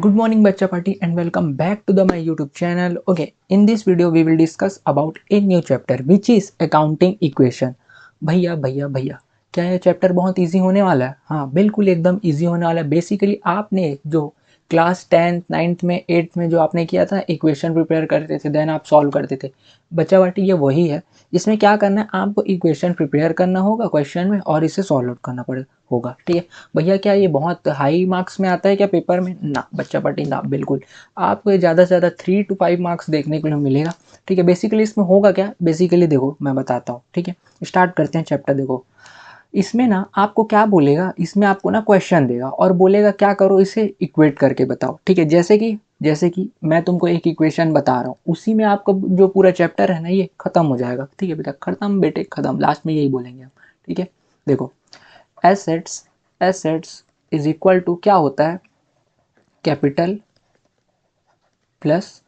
Good morning, Bacha Party, and welcome back to my YouTube channel. Okay, in this video we will discuss about a new chapter which is accounting equation. भैया भैया भैया क्या ये chapter बहुत easy होने वाला है? हाँ, बिल्कुल एकदम इजी होने वाला है। बेसिकली आपने जो क्लास 10th 9th में 8th में जो आपने किया था, इक्वेशन प्रिपेयर करते थे, देन आप सॉल्व करते थे, बच्चा पार्टी ये वही है। इसमें क्या करना है, आपको इक्वेशन प्रिपेयर करना होगा क्वेश्चन में और इसे सॉल्व आउट करना होगा। ठीक है भैया, क्या ये बहुत हाई मार्क्स में आता है क्या पेपर में? ना बच्चा पार्टी ना, बिल्कुल आपको ज़्यादा से ज़्यादा 3 to 5 मार्क्स देखने को मिलेगा। ठीक है, बेसिकली इसमें होगा क्या, बेसिकली देखो मैं बताता हूँ। ठीक है, स्टार्ट करते हैं चैप्टर। देखो इसमें ना आपको क्या बोलेगा, इसमें आपको ना क्वेश्चन देगा और बोलेगा क्या करो, इसे इक्वेट करके बताओ। ठीक है, जैसे कि मैं तुमको एक इक्वेशन बता रहा हूँ, उसी में आपका जो पूरा चैप्टर है ना ये खत्म हो जाएगा। ठीक है बेटा, खत्म बेटे खत्म, लास्ट में यही बोलेंगे हम। ठीक है, देखो assets assets is equal to क्या होता है, कैपिटल प्लस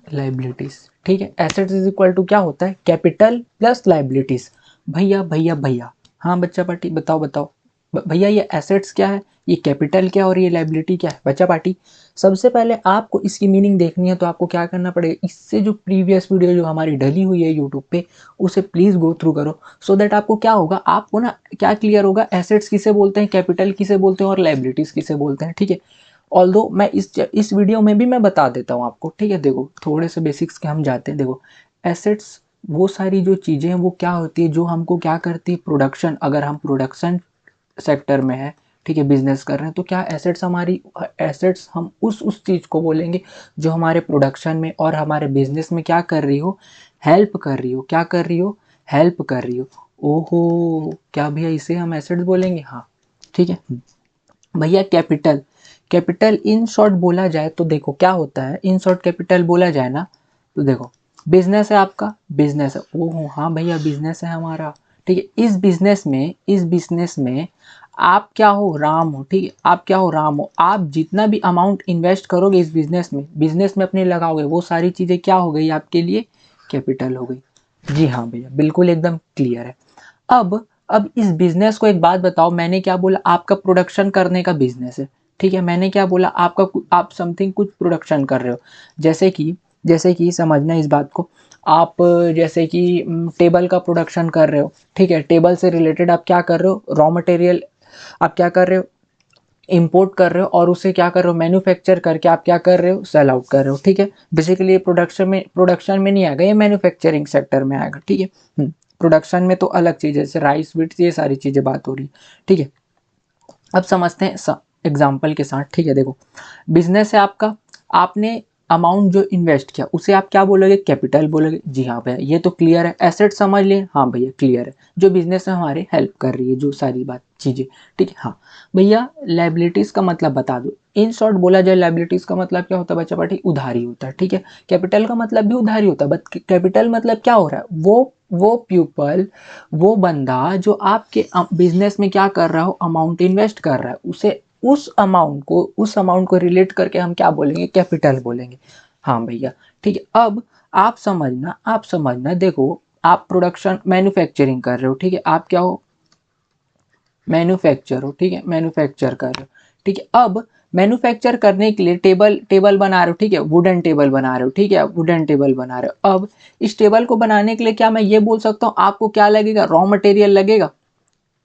लाइबिलिटीज। ठीक है, एसेट्स इज इक्वल टू क्या होता है, कैपिटल प्लस लाइबिलिटीज। भैया भैया भैया, हाँ बच्चा पार्टी बताओ बताओ भैया, ये एसेट्स क्या है, ये कैपिटल क्या है और ये लाइबिलिटी क्या है? बच्चा पार्टी सबसे पहले आपको इसकी मीनिंग देखनी है तो आपको क्या करना पड़ेगा, इससे जो प्रीवियस वीडियो जो हमारी डली हुई है यूट्यूब पे उसे प्लीज़ गो थ्रू करो, सो दैट आपको क्या होगा, आपको ना क्या क्लियर होगा, एसेट्स किसे बोलते हैं, कैपिटल किसे बोलते हैं और लाइबिलिटीज़ किसे बोलते हैं। ठीक है, ऑल्दो मैं इस वीडियो में भी मैं बता देता हूँ आपको। ठीक है, देखो थोड़े से बेसिक्स के हम जाते हैं। देखो एसेट्स वो सारी जो चीज़ें हैं वो क्या होती है, जो हमको क्या करती है, प्रोडक्शन। अगर हम प्रोडक्शन सेक्टर में है, ठीक है, बिजनेस कर रहे हैं, तो क्या एसेट्स हमारी, एसेट्स हम उस चीज़ को बोलेंगे जो हमारे प्रोडक्शन में और हमारे बिजनेस में क्या कर रही हो, हेल्प कर रही हो। क्या कर रही हो, हेल्प कर रही हो। ओहो, क्या भैया इसे हम एसेट्स बोलेंगे? हाँ ठीक है भैया। कैपिटल, कैपिटल इन शॉर्ट बोला जाए तो देखो क्या होता है, इन शॉर्ट कैपिटल बोला जाए ना तो देखो बिजनेस है आपका, बिजनेस है, ओहो हाँ भैया बिजनेस है हमारा। ठीक है, इस बिजनेस में आप क्या हो, राम हो। ठीक है, आप क्या हो, राम हो। आप जितना भी अमाउंट इन्वेस्ट करोगे इस बिजनेस में अपने लगाओगे, वो सारी चीज़ें क्या हो गई आपके लिए, कैपिटल हो गई। जी हाँ भैया, बिल्कुल एकदम क्लियर है। अब इस बिजनेस को एक बात बताओ, मैंने क्या बोला, आपका प्रोडक्शन करने का बिजनेस है। ठीक है, मैंने क्या बोला, आप समथिंग कुछ प्रोडक्शन कर रहे हो। जैसे कि समझना इस बात को, आप जैसे कि टेबल का प्रोडक्शन कर रहे हो। ठीक है, टेबल से रिलेटेड आप क्या कर रहे हो, रॉ मटेरियल आप क्या कर रहे हो, इंपोर्ट कर रहे हो और उसे क्या कर रहे हो, मैन्युफैक्चर करके आप क्या कर रहे हो, सेल आउट कर रहे हो। ठीक है, बेसिकली ये प्रोडक्शन में नहीं आएगा, ये मैन्युफैक्चरिंग सेक्टर में आएगा। ठीक है, प्रोडक्शन में तो अलग चीज़ है, जैसे राइस बीट्स ये सारी चीज़ें बात हो रही है। ठीक है, अब समझते हैं एग्जाम्पल के साथ। ठीक है, देखो बिजनेस है आपका, आपने अमाउंट जो इन्वेस्ट किया उसे आप क्या बोलोगे, कैपिटल बोलोगे। जी हाँ भैया, ये तो क्लियर है। एसेट समझ लिए, हाँ भैया क्लियर है, जो बिजनेस में हमारे हेल्प कर रही है, जो सारी बात चीज़ें। ठीक है, हाँ भैया लाइबिलिटीज़ का मतलब बता दो। इन शॉर्ट बोला जाए, लाइबिलिटीज़ का मतलब क्या होता है बच्चा पार्टी, उधारी होता है। ठीक है, कैपिटल का मतलब भी उधारी होता है, बट कैपिटल मतलब क्या हो रहा है, वो पीपल, वो बंदा जो आपके बिजनेस में क्या कर रहा हो, अमाउंट इन्वेस्ट कर रहा है, उसे उस अमाउंट को रिलेट करके हम क्या बोलेंगे, कैपिटल बोलेंगे। हाँ भैया ठीक है। अब आप समझना देखो, आप प्रोडक्शन मैन्युफैक्चरिंग कर रहे हो। ठीक है, आप क्या हो, मैन्युफैक्चर हो। ठीक है, मैन्युफैक्चर कर रहे हो। ठीक है, अब मैन्युफैक्चर करने के लिए टेबल टेबल बना रहे हो। ठीक है, वुडन टेबल बना रहे हो। ठीक है, वुडन टेबल बना रहे हो। अब इस टेबल को बनाने के लिए क्या मैं ये बोल सकता हूँ, आपको क्या लगेगा, रॉ मटेरियल लगेगा,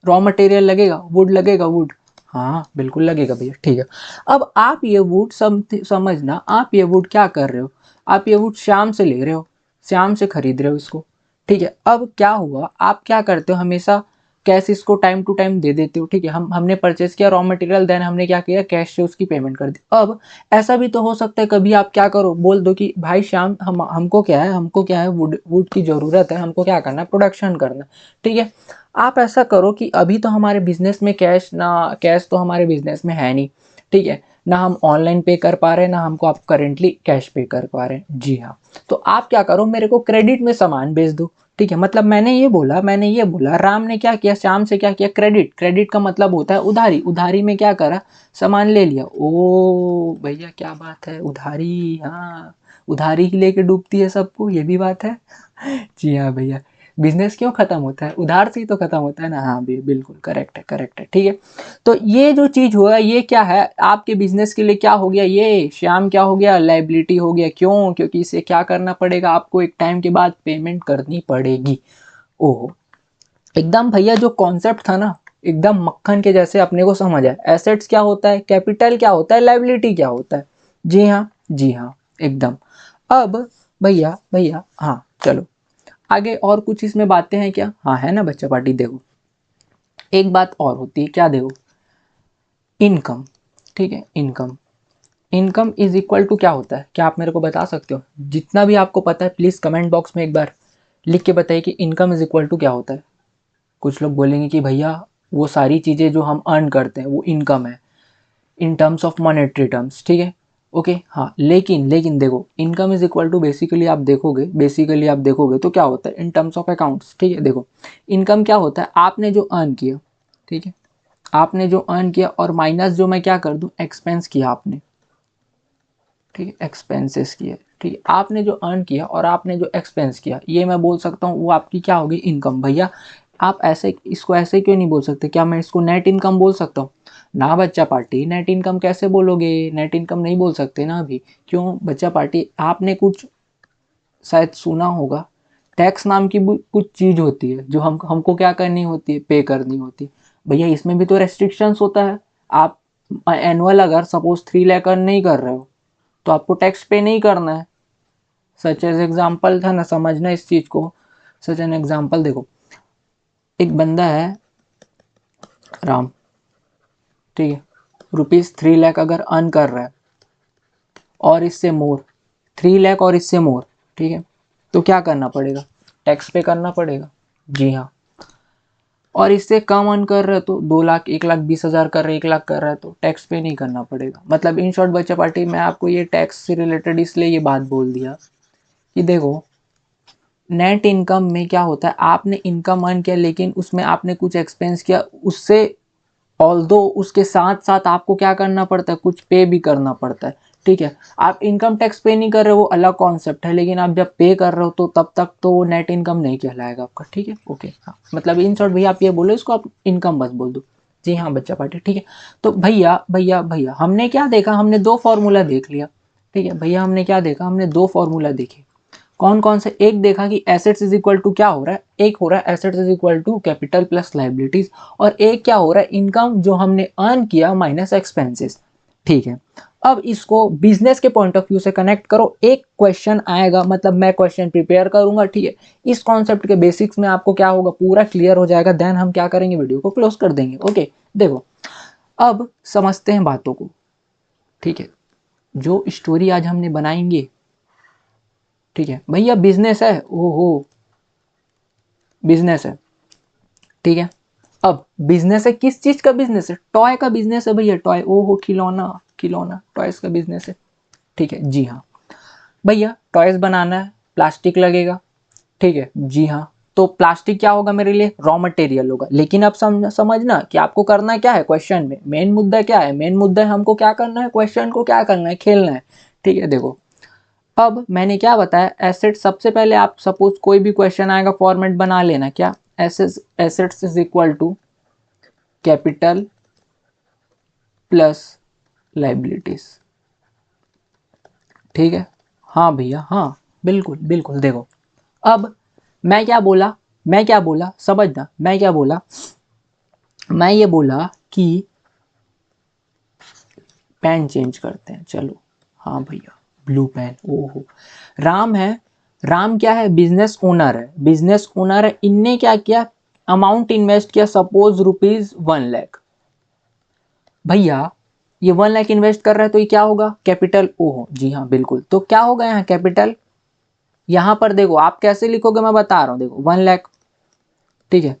रॉ मटेरियल लगेगा, वुड लगेगा, वुड। हाँ बिल्कुल लगेगा भैया। ठीक है, अब आप ये वुड समझना, आप ये वुड क्या कर रहे हो, आप ये वुड श्याम से ले रहे हो, श्याम से खरीद रहे हो इसको। ठीक है, अब क्या हुआ, आप क्या करते हो, हमेशा कैश इसको टाइम टू टाइम दे देते हो। ठीक है, हमने परचेस किया रॉ मटेरियल, देन हमने क्या किया, कैश से उसकी पेमेंट कर दी। अब ऐसा भी तो हो सकता है कभी आप क्या करो, बोल दो कि भाई श्याम, हमको क्या है वुड वुड की ज़रूरत है, हमको क्या करना है, प्रोडक्शन करना। ठीक है, आप ऐसा करो कि अभी तो हमारे बिजनेस में कैश तो हमारे बिजनेस में है नहीं। ठीक है, ना हम ऑनलाइन पे कर पा रहे हैं, ना हमको आप करेंटली कैश पे कर पा रहे हैं। जी हाँ, तो आप क्या करो, मेरे को क्रेडिट में सामान बेच दो। ठीक है, मतलब मैंने ये बोला राम ने क्या किया, श्याम से क्या किया, क्रेडिट। क्रेडिट का मतलब होता है उधारी, उधारी में क्या करा, सामान ले लिया। ओ भैया क्या बात है, उधारी, हाँ उधारी ही लेके डूबती है सबको, ये भी बात है। जी हाँ भैया, बिजनेस क्यों खत्म होता है? उधार से ही तो खत्म होता है ना। हाँ भी बिल्कुल करेक्ट है, करेक्ट है, ठीक है। तो ये जो चीज हुआ ये क्या है आपके बिजनेस के लिए, क्या हो गया ये श्याम, क्या हो गया? लाइबिलिटी हो गया। क्यों? क्योंकि इसे क्या करना पड़ेगा आपको, एक टाइम के बाद पेमेंट करनी पड़ेगी। ओहो, एकदम भैया जो कॉन्सेप्ट था ना एकदम मक्खन के जैसे अपने को समझ आया। एसेट्स क्या होता है, कैपिटल क्या होता है, लाइबिलिटी क्या होता है। जी हाँ, जी हाँ, एकदम। अब भैया भैया हाँ चलो आगे और कुछ इसमें बातें हैं क्या? हाँ है ना बच्चा पार्टी। देखो एक बात और होती है, क्या देखो, इनकम। ठीक है, income. Income is equal to क्या होता है, क्या आप मेरे को बता सकते हो? जितना भी आपको पता है प्लीज कमेंट बॉक्स में एक बार लिख के बताइए कि इनकम इज इक्वल टू क्या होता है। कुछ लोग बोलेंगे कि भैया वो सारी चीज़ें जो हम अर्न करते हैं वो इनकम है in terms of monetary terms, ठीक है। ओके हाँ, लेकिन लेकिन देखो income is equal to basically आप देखोगे तो क्या होता है इन टर्म्स ऑफ अकाउंट्स, ठीक है। देखो इनकम क्या होता है, आपने जो अर्न किया, ठीक है, आपने जो अर्न किया और माइनस जो मैं क्या कर दूं एक्सपेंस किया आपने, ठीक है, एक्सपेंसेस किए, ठीक है। आपने जो अर्न किया और आपने जो एक्सपेंस किया ये मैं बोल सकता हूँ वो आपकी क्या होगी, इनकम। भैया आप ऐसे इसको ऐसे क्यों नहीं बोल सकते, क्या मैं इसको नेट इनकम बोल सकता हूँ? ना बच्चा पार्टी, नेट इनकम कैसे बोलोगे, नेट इनकम नहीं बोल सकते ना अभी। क्यों बच्चा पार्टी, आपने कुछ शायद सुना होगा टैक्स नाम की कुछ चीज होती है जो हमको क्या करनी होती है, पे करनी होती है। भैया इसमें भी तो रेस्ट्रिक्शंस होता है। आप एनुअल अगर सपोज 3 लाख अर्न नहीं कर रहे हो तो आपको टैक्स पे नहीं करना है। सच एज एग्जाम्पल था ना, समझना इस चीज को। सच एन एग्जाम्पल देखो, एक बंदा है राम, ठीक है, ₹3 लाख अगर अर्न कर रहा है और इससे मोर, 3 लाख और इससे मोर, ठीक है, तो क्या करना पड़ेगा, टैक्स पे करना पड़ेगा। जी हाँ। और इससे कम अर्न कर रहे हो तो 2 लाख, 1,20,000 कर रहे, 1 लाख कर रहा है तो टैक्स पे नहीं करना पड़ेगा। मतलब इन शॉर्ट बच्चा पार्टी मैं आपको ये टैक्स से रिलेटेड इसलिए ये बात बोल दिया कि देखो नेट इनकम में क्या होता है, आपने इनकम अर्न किया लेकिन उसमें आपने कुछ एक्सपेंस किया, उससे ऑल्दो उसके साथ साथ आपको क्या करना पड़ता है, कुछ पे भी करना पड़ता है, ठीक है। आप इनकम टैक्स पे नहीं कर रहे हो वो अलग कॉन्सेप्ट है, लेकिन आप जब पे कर रहे हो तो तब तक तो वो नेट इनकम नहीं कहलाएगा आपका, ठीक है। ओके हाँ, मतलब इन शॉर्ट भैया आप ये बोलो, इसको आप इनकम बस बोल दो। जी हाँ बच्चा पार्टी, ठीक है। तो भैया भैया भैया हमने क्या देखा, हमने दो फॉर्मूला देख लिया, ठीक है भैया। हमने क्या देखा, हमने दो फॉर्मूला देखे। कौन कौन से? एक देखा कि एसेट्स इज इक्वल टू क्या हो रहा है, एक हो रहा है assets is equal to capital plus liabilities, और एक क्या हो रहा है, इनकम जो हमने अर्न किया माइनस एक्सपेंसेस, ठीक है। अब इसको बिजनेस के पॉइंट ऑफ व्यू से कनेक्ट करो, एक क्वेश्चन आएगा, मतलब मैं क्वेश्चन प्रिपेयर करूंगा, ठीक है। इस कॉन्सेप्ट के बेसिक्स में आपको क्या होगा, पूरा क्लियर हो जाएगा, देन हम क्या करेंगे, वीडियो को क्लोज कर देंगे। ओके देखो अब समझते हैं बातों को, ठीक है। जो स्टोरी आज हमने बनाएंगे, ठीक है भैया, बिजनेस है, ओहो बिजनेस है, ठीक है। अब बिजनेस है, किस चीज का बिजनेस है, टॉय का बिजनेस है भैया, टॉय, ओहो खिलौना, खिलौना टॉयज का बिजनेस है, ठीक है। जी हाँ भैया, टॉयज बनाना है, प्लास्टिक लगेगा, ठीक है। जी हाँ, तो प्लास्टिक क्या होगा मेरे लिए, रॉ मटेरियल होगा। लेकिन अब समझना कि आपको करना क्या है, क्वेश्चन में मेन मुद्दा क्या है, मेन मुद्दा है हमको क्या करना है, क्वेश्चन को क्या करना है, खेलना है, ठीक है। देखो अब मैंने क्या बताया, एसेट, सबसे पहले आप सपोज कोई भी क्वेश्चन आएगा फॉर्मेट बना लेना, क्या, assets is equal to capital plus liabilities, ठीक है। हाँ भैया हाँ, बिल्कुल बिल्कुल। देखो अब मैं क्या बोला समझना, मैं क्या बोला, मैं ये बोला कि पेन चेंज करते हैं, चलो। हाँ भैया ब्लू पेन, ओहो राम है, राम क्या है, बिजनेस ओनर है, बिजनेस ओनर है, इनने क्या किया, अमाउंट इन्वेस्ट किया, सपोज ₹1 लाख। भैया ये 1 लाख इन्वेस्ट कर रहा है तो ये क्या होगा, कैपिटल, ओहो जी हाँ बिल्कुल। तो क्या होगा यहाँ कैपिटल, यहाँ पर देखो आप कैसे लिखोगे मैं बता रहा हूँ, देखो 1 लाख, ठीक है।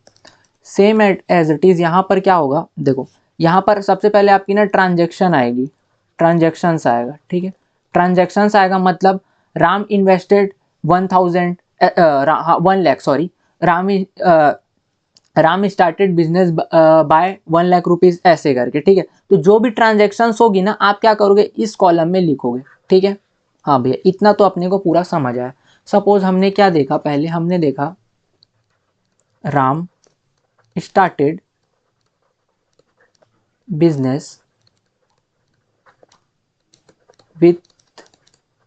सेम एज इट इज यहाँ पर क्या होगा, देखो यहाँ पर सबसे पहले आपकी ना ट्रांजेक्शन आएगी, ट्रांजेक्शन्स आएगा, ठीक है। ट्रांजेक्शन्स आएगा मतलब Ram invested 1000, 1 lakh, sorry, Ram Ram started business by 1 lakh rupees, ऐसे करके, ठीक है। तो जो भी ट्रांजेक्शन्स होगी ना आप क्या करोगे, इस कॉलम में लिखोगे, ठीक है। हाँ भैया इतना तो अपने को पूरा समझ आया। सपोज हमने क्या देखा, पहले हमने देखा राम स्टार्टेड बिजनेस विथ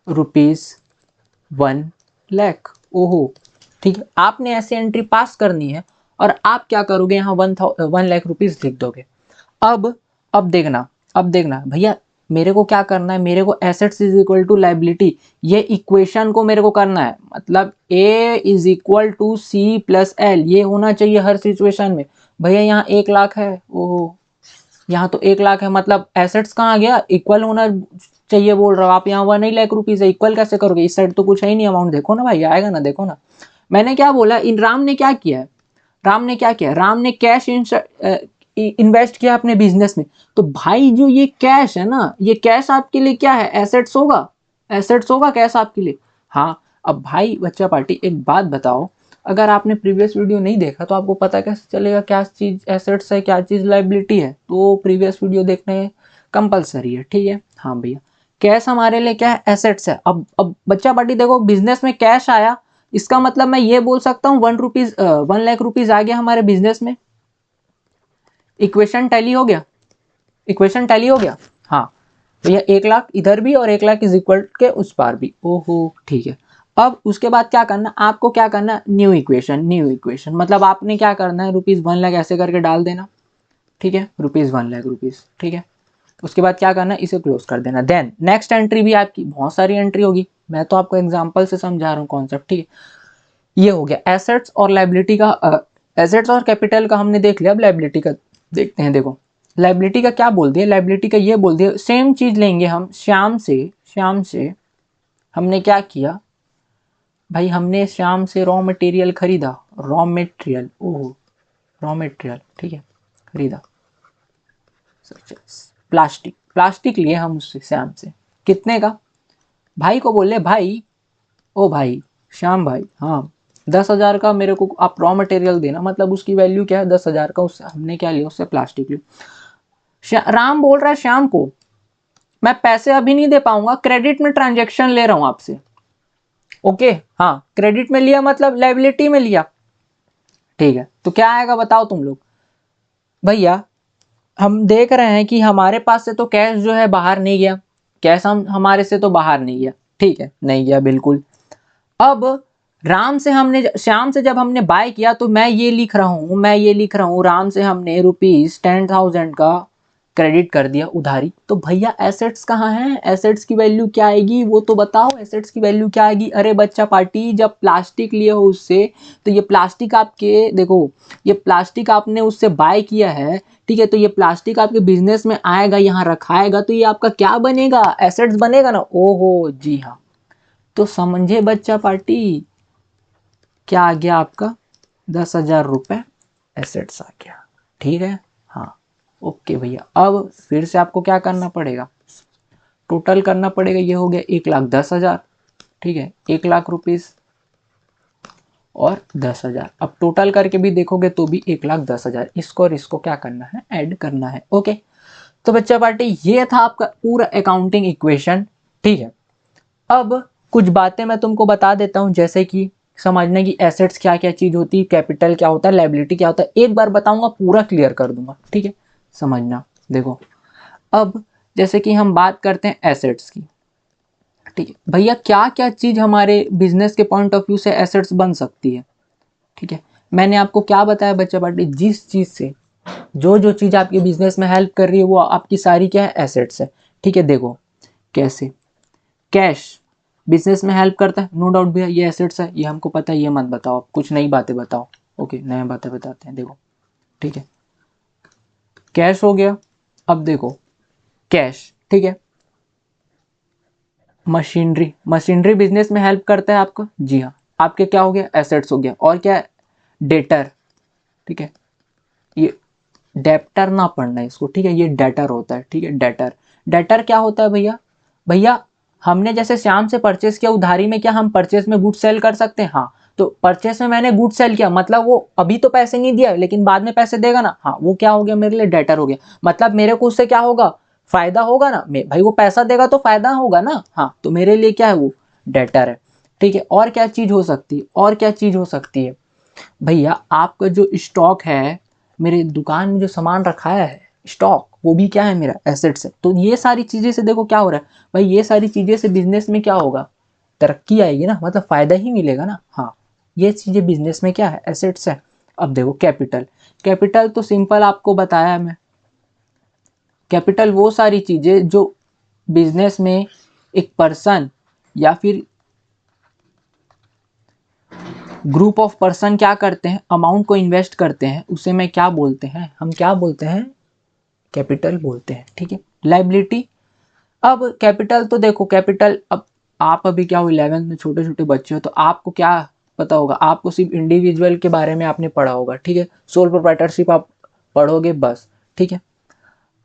₹1,00,000। ओहो, ठीक है, आपने ऐसे एंट्री पास करनी है और आप क्या करोगे, यहाँ 1,00,000 रुपीज लिख दोगे। अब अब देखना, अब देखना भैया, मेरे को क्या करना है, मेरे को assets is equal to liability, ये इक्वेशन को मेरे को करना है, मतलब A is equal to C plus L, ये होना चाहिए हर सिचुएशन में। भैया यहाँ 1,00,000 है, ओहो, यहाँ तो 1,00,000 है, मतलब एसेट्स कहाँ गया, इक्वल होना चाहिए बोल रहा हूँ आप, यहाँ 1,00,000 रुपीज है, इक्वल कैसे करोगे, इस साइड तो कुछ है ही नहीं अमाउंट, देखो ना भाई आएगा ना, देखो ना। मैंने क्या बोला, इन राम ने क्या किया है, राम ने क्या किया, राम ने कैश इन्वेस्ट किया अपने बिजनेस में। तो भाई जो ये कैश है ना, ये कैश आपके लिए क्या है, एसेट्स होगा, एसेट्स होगा कैश आपके लिए। हाँ, अब भाई बच्चा पार्टी एक बात बताओ, अगर आपने प्रीवियस वीडियो नहीं देखा तो आपको पता कैसे चलेगा क्या चीज एसेट्स है क्या चीज लाइबिलिटी है, तो प्रीवियस वीडियो देखने कंपलसरी है, ठीक है। हाँ भैया, कैश हमारे लिए क्या है, एसेट्स है। अब बच्चा पार्टी देखो, बिजनेस में कैश आया, इसका मतलब मैं ये बोल सकता हूँ 1,00,000 रुपीज आ गया हमारे बिजनेस में। इक्वेशन टैली हो गया, इक्वेशन टैली हो गया। हाँ भैया, 1,00,000 इधर भी और 1,00,000 इज इक्वल के उस पार भी, ओहो ठीक है। अब उसके बाद क्या करना, आपको क्या करना, न्यू इक्वेशन, न्यू इक्वेशन मतलब आपने क्या करना है, ₹1,00,000 ऐसे करके डाल देना, ठीक है, ₹1,00,000, ठीक है। उसके बाद क्या करना है, इसे क्लोज कर देना। देन नेक्स्ट एंट्री भी आपकी बहुत सारी एंट्री होगी, मैं तो आपको एग्जांपल से समझा रहा हूँ कॉन्सेप्ट, ठीक है। ये हो गया एसेट्स और लाइबिलिटी का, एसेट्स और कैपिटल का हमने देख लिया, अब लाइबिलिटी का देखते हैं। देखो लाइबिलिटी का क्या बोल दिया, लाइबिलिटी का ये बोल दिया, सेम चीज लेंगे हम, श्याम से हमने क्या किया भाई, हमने श्याम से रॉ मटेरियल खरीदा, रॉ मटेरियल, ओह रॉ मटेरियल, ठीक है, खरीदा, प्लास्टिक, प्लास्टिक लिए हम उससे, श्याम से, कितने का, भाई को बोले भाई, ओ भाई श्याम भाई, हाँ 10,000 का मेरे को आप रॉ मटेरियल देना, मतलब उसकी वैल्यू क्या है 10,000 का, उससे हमने क्या लिया, उससे प्लास्टिक लिया। राम बोल रहा है श्याम को, मैं पैसे अभी नहीं दे पाऊंगा, क्रेडिट में ट्रांजेक्शन ले रहा हूं आपसे, ओके, हाँ क्रेडिट में लिया मतलब लाइबिलिटी में लिया, ठीक है। तो क्या आएगा बताओ तुम लोग, भैया हम देख रहे हैं कि हमारे पास से तो कैश जो है बाहर नहीं गया, कैश हम हमारे से तो बाहर नहीं गया, ठीक है, नहीं गया बिल्कुल। अब राम से हमने, श्याम से जब हमने बाय किया तो मैं ये लिख रहा हूं, राम से हमने ₹10,000 का क्रेडिट कर दिया उधारी, तो भैया एसेट्स कहाँ हैं, एसेट्स की वैल्यू क्या आएगी वो तो बताओ, एसेट्स की वैल्यू क्या आएगी। अरे बच्चा पार्टी, जब प्लास्टिक लिए हो उससे, तो ये प्लास्टिक आपके, देखो ये प्लास्टिक आपने उससे बाय किया है, ठीक है, तो ये प्लास्टिक आपके बिजनेस में आएगा, यहाँ रखाएगा, तो ये आपका क्या बनेगा, एसेट्स बनेगा ना, ओहो जी हाँ। तो समझे बच्चा पार्टी, क्या आ गया आपका 10,000 रुपए एसेट्स आ गया, ठीक है। हाँ ओके भैया, अब फिर से आपको क्या करना पड़ेगा, टोटल करना पड़ेगा, ये हो गया 1,10,000, ठीक है, 1,00,000 रुपीज और 10,000, अब टोटल करके भी देखोगे तो भी 1,10,000, इसको और इसको क्या करना है, ऐड करना है, ओके। तो बच्चा पार्टी ये था आपका पूरा अकाउंटिंग इक्वेशन, ठीक है। अब कुछ बातें मैं तुमको बता देता हूं, जैसे कि समझने की एसेट्स क्या क्या चीज होती है, कैपिटल क्या होता है, लायबिलिटी क्या होता है, एक बार बताऊंगा पूरा क्लियर कर दूंगा, ठीक है, समझना। देखो अब जैसे कि हम बात करते हैं एसेट्स की, ठीक है भैया, क्या क्या चीज हमारे बिजनेस के पॉइंट ऑफ व्यू से एसेट्स बन सकती है, ठीक है। मैंने आपको क्या बताया बच्चा पार्टी, जिस चीज से जो जो चीज आपके बिजनेस में हेल्प कर रही है वो आपकी सारी क्या है, एसेट्स है, ठीक है। देखो कैसे, कैश बिजनेस में हेल्प करता है, नो डाउट भैया ये एसेट्स है, ये हमको पता है, ये मत बताओ, कुछ नई बातें बताओ, ओके नई बातें बताते हैं। देखो ठीक है, कैश हो गया, अब देखो कैश, ठीक है, मशीनरी, मशीनरी बिजनेस में हेल्प करता है आपको, जी हाँ, आपके क्या हो गया, एसेट्स हो गया, और क्या है, डेटर, ठीक है, ये डेप्टर ना पढ़ना है इसको, ठीक है, ये डेटर होता है, ठीक है, डेटर, डेटर क्या होता है भैया, भैया हमने जैसे श्याम से परचेस किया उधारी में, क्या हम परचेस में गुड सेल कर सकते हैं, हाँ, तो परचेस में मैंने गुड सेल किया, मतलब वो अभी तो पैसे नहीं दिया लेकिन बाद में पैसे देगा ना, हाँ वो क्या हो गया, मेरे लिए डेटर हो गया, मतलब मेरे को उससे क्या होगा, फायदा होगा ना, भाई वो पैसा देगा तो फायदा होगा ना, हाँ, तो मेरे लिए क्या है वो डेटर है, ठीक है। और क्या चीज हो सकती है, और क्या चीज हो सकती है, भैया आपका जो स्टॉक है, मेरे दुकान में जो सामान रखा है स्टॉक, वो भी क्या है, मेरा एसेट्स है। तो ये सारी चीजें से देखो क्या हो रहा है भाई, ये सारी चीजें से बिजनेस में क्या होगा, तरक्की आएगी ना, मतलब फायदा ही मिलेगा ना। हाँ, ये चीजें बिजनेस में क्या है, एसेट्स है। अब देखो कैपिटल, कैपिटल तो सिंपल आपको बताया मैं। कैपिटल वो सारी चीजें जो बिजनेस में एक पर्सन या फिर ग्रुप ऑफ पर्सन क्या करते हैं, अमाउंट को इन्वेस्ट करते हैं, उसे मैं क्या बोलते हैं, हम क्या बोलते हैं, कैपिटल बोलते हैं। ठीक है, लाइबिलिटी। अब कैपिटल तो देखो, कैपिटल अब आप अभी क्या हो 11th में, छोटे छोटे बच्चे हो, तो आपको क्या पता होगा, आपको सिर्फ इंडिविजुअल के बारे में आपने पढ़ा होगा। ठीक है, सोल प्रोप्राइटरशिप आप पढ़ोगे बस। ठीक है,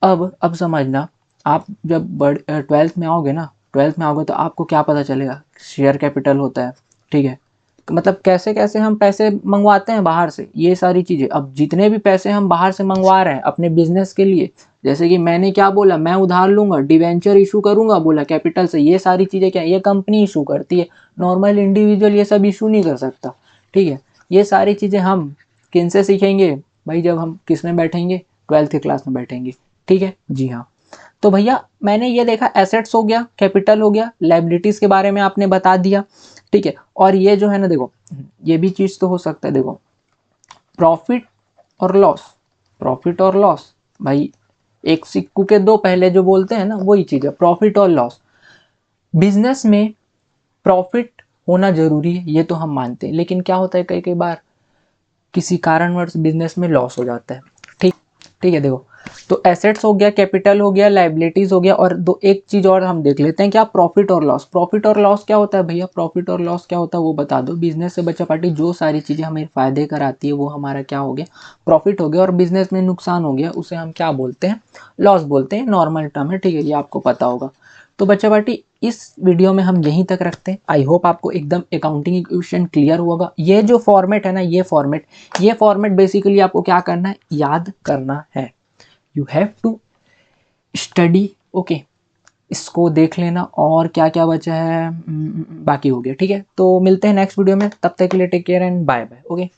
अब समझना, आप जब 12th में आओगे ना, 12th में आओगे तो आपको क्या पता चलेगा, शेयर कैपिटल होता है। ठीक है, मतलब कैसे कैसे हम पैसे मंगवाते हैं बाहर से, ये सारी चीज़ें। अब जितने भी पैसे हम बाहर से मंगवा रहे हैं अपने बिजनेस के लिए, जैसे कि मैंने क्या बोला, मैं उधार लूंगा, डिवेंचर इशू करूंगा, बोला कैपिटल से, ये सारी चीज़ें क्या ये कंपनी इशू करती है, नॉर्मल इंडिविजुअल ये सब इशू नहीं कर सकता। ठीक है, ये सारी चीज़ें हम किन से सीखेंगे भाई, जब हम किस में बैठेंगे, 12th की क्लास में बैठेंगे। ठीक है जी हाँ। तो भैया मैंने ये देखा, एसेट्स हो गया, कैपिटल हो गया, लाइबिलिटीज के बारे में आपने बता दिया। ठीक है, और ये जो है ना देखो, ये भी चीज तो हो सकता है, देखो प्रॉफिट और लॉस, प्रॉफिट और लॉस भाई, एक सिक्कू के दो पहले जो बोलते हैं ना, वही चीज है प्रॉफिट और लॉस। बिजनेस में प्रॉफिट होना जरूरी है, ये तो हम मानते हैं, लेकिन क्या होता है कई कई बार किसी कारणवश बिजनेस में लॉस हो जाता है। ठीक, ठीक है, देखो तो एसेट्स हो गया, कैपिटल हो गया, लाइबिलिटीज हो गया, और दो एक चीज और हम देख लेते हैं, क्या प्रॉफिट और लॉस। प्रॉफिट और लॉस क्या होता है भैया, प्रॉफिट और लॉस क्या होता है वो बता दो। बिजनेस से बच्चा पार्टी जो सारी चीजें हमें फायदे कराती है वो हमारा क्या हो गया, प्रॉफिट हो गया, और बिजनेस में नुकसान हो गया उसे हम क्या बोलते हैं, लॉस बोलते हैं, नॉर्मल टर्म है। ठीक है, ये आपको पता होगा। तो बच्चा पार्टी इस वीडियो में हम यहीं तक रखते हैं। आई होप आपको एकदम अकाउंटिंग इक्वेशन क्लियर होगा। ये जो फॉर्मेट है ना, ये फॉर्मेट बेसिकली आपको क्या करना है, याद करना है। You have to study. Okay, इसको देख लेना, और क्या क्या बचा है बाकी हो गया। ठीक है, तो मिलते हैं नेक्स्ट वीडियो में, तब तक के लिए take care and bye bye. Okay.